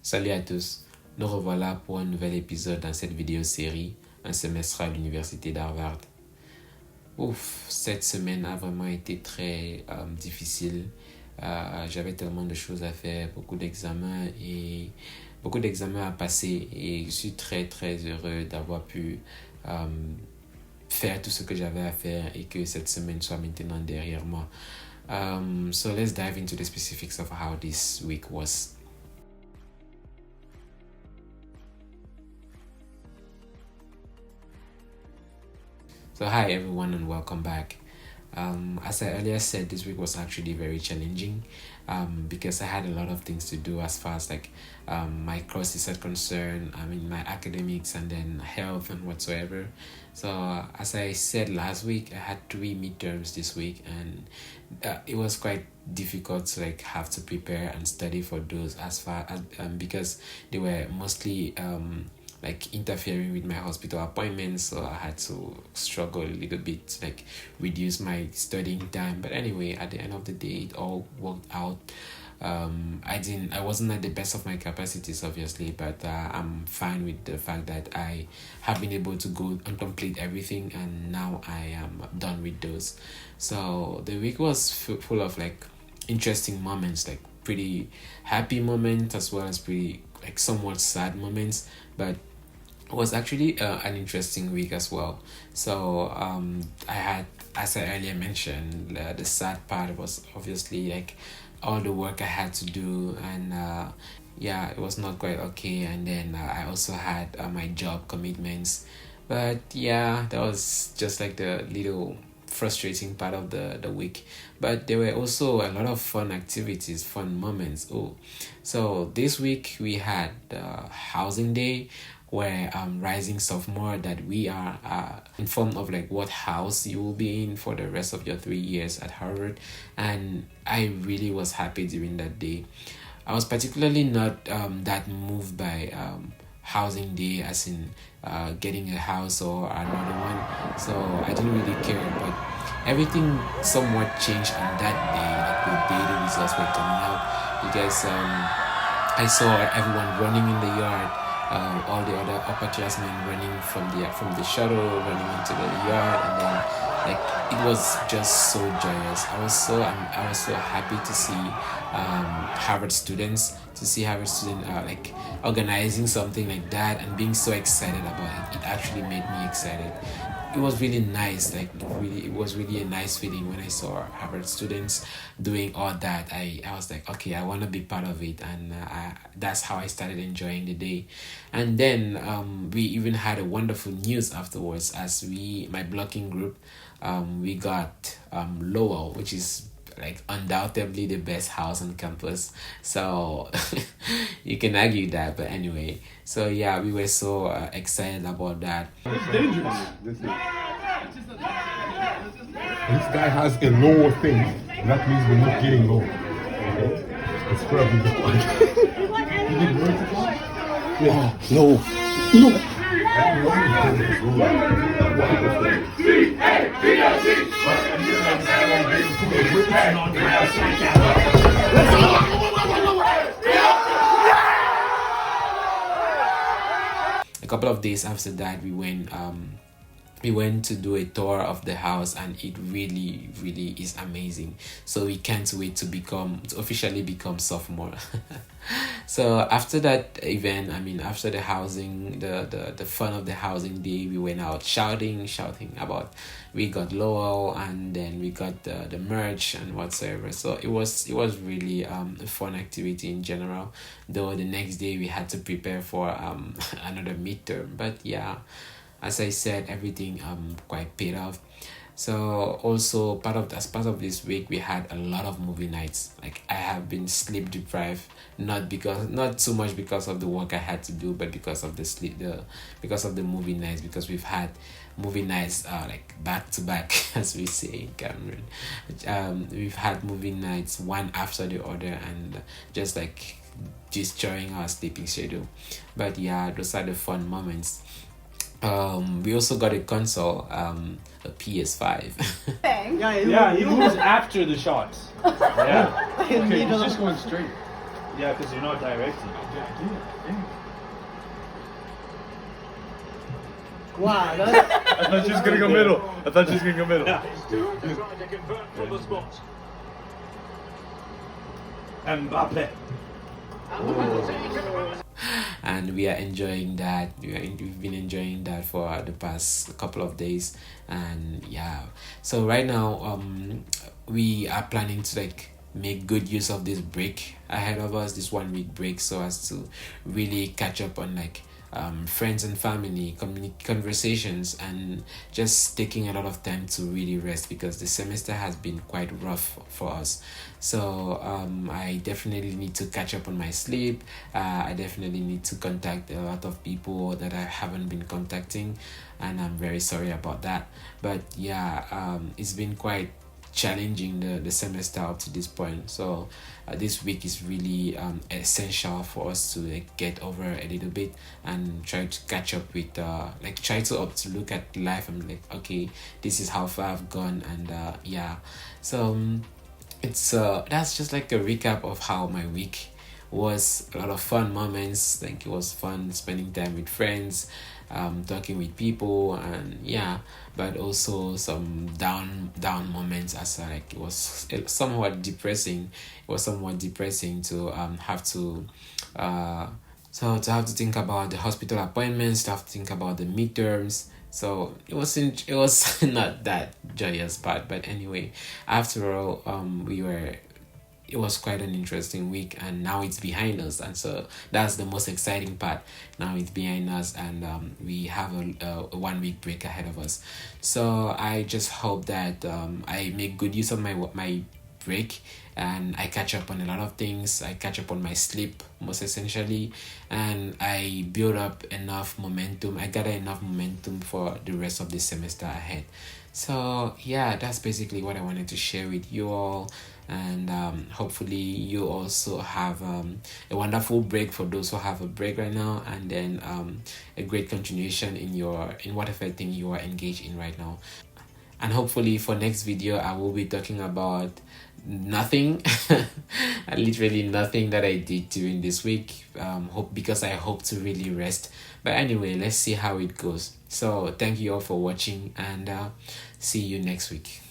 Salut à tous, nous revoilà pour un nouvel épisode dans cette vidéo-série, un semestre à l'université d'Harvard. Ouf, cette semaine a vraiment été très difficile. J'avais tellement de choses à faire, beaucoup d'examens à passer et je suis très très heureux d'avoir pu faire tout ce que j'avais à faire et que cette semaine soit maintenant derrière moi. So let's dive into the specifics of how this week was. So hi everyone and welcome back. As I earlier said, this week was actually very challenging because I had a lot of things to do as far as my courses are concerned, my academics and then health and whatsoever. So as I said last week, I had 3 midterms this week and it was quite difficult to have to prepare and study for those as far as because they were mostly interfering with my hospital appointments, so I had to struggle a little bit to reduce my studying time. But anyway, at the end of the day, it all worked out. I wasn't at the best of my capacities, obviously, but I'm fine with the fact that I have been able to go and complete everything, and now I am done with those. So the week was full of interesting moments, pretty happy moments as well as pretty somewhat sad moments, but it was actually an interesting week as well. So I had, as I earlier mentioned, the sad part was obviously all the work I had to do, and it was not quite okay. And then I also had my job commitments, but that was just the little frustrating part of the week. But there were also a lot of fun activities, fun moments. So this week we had housing day, where rising sophomore that we are informed of what house you will be in for the rest of your 3 years at Harvard, and I really was happy during that day. I was particularly not that moved by housing day, as in getting a house or another one, so I didn't really care, but everything somewhat changed on that day, the day the results were coming out, because I saw everyone running in the yard, all the other upperclassmen running from the shuttle, running into the yard, and then it was just so joyous. I was so happy to see Harvard students organizing something like that and being so excited about it. It actually made me excited. It was really nice. It was really a nice feeling when I saw Harvard students doing all that. I was like, okay, I want to be part of it, and that's how I started enjoying the day. And then we even had a wonderful news afterwards, as my blocking group, we got Lowell, which is undoubtedly the best house on campus. So you can argue that, but anyway. So we were so excited about that. It's dangerous. This guy has a lower thing, and that means we're not getting low. Okay? It's probably the one. You did vertical? Yeah. No. A couple of days after that, we went to do a tour of the house, and it really is amazing. So we can't wait to officially become sophomore. So after that event, after the housing, the fun of the housing day, we went out shouting about we got Lowell, and then we got the merch and whatsoever. So it was really a fun activity in general, though the next day we had to prepare for another midterm. But as I said, everything quite paid off. So also as part of this week, we had a lot of movie nights. I have been sleep deprived, not so much because of the work I had to do, but because of because of the movie nights, because we've had movie nights back to back, as we say in Cameroon. We've had movie nights one after the other, and just destroying our sleeping schedule. But those are the fun moments. We also got a console, a PS5. Yeah, he moves after the shots. Yeah. Okay, he's just going straight. Yeah, because you're not directing. Wow, that's I thought she was gonna go middle. I thought she was gonna go middle. Mbappe. And we are enjoying that. We've been enjoying that for the past couple of days, and yeah. So right now, we are planning to like make good use of this break ahead of us, this 1 week break, so as to really catch up on like friends and family conversations, and just taking a lot of time to really rest, because the semester has been quite rough for us. So I definitely need to catch up on my sleep. I definitely need to contact a lot of people that I haven't been contacting, and I'm very sorry about that. But yeah, it's been quite challenging the semester up to this point. So this week is really essential for us to like get over a little bit and try to catch up with like try to look at life and like, okay, this is how far I've gone. And yeah, so it's that's just like a recap of how my week was. A lot of fun moments, like it was fun spending time with friends, talking with people, and yeah, but also some down moments, as like it was somewhat depressing. It was somewhat depressing to have to so to have to think about the hospital appointments, to have to think about the midterms. So it was not that joyous part, but anyway, after all, it was quite an interesting week, and now it's behind us, and so that's the most exciting part. Now it's behind us, and we have a 1 week break ahead of us. So I just hope that I make good use of my break, and I catch up on a lot of things. I catch up on my sleep, most essentially, and I build up enough momentum. I gather enough momentum for the rest of the semester ahead. So yeah, that's basically what I wanted to share with you all, and hopefully you also have a wonderful break for those who have a break right now, and then a great continuation in whatever thing you are engaged in right now. And hopefully for next video I will be talking about nothing literally nothing that I did during this week, because I hope to really rest. But anyway, let's see how it goes. So thank you all for watching, and see you next week.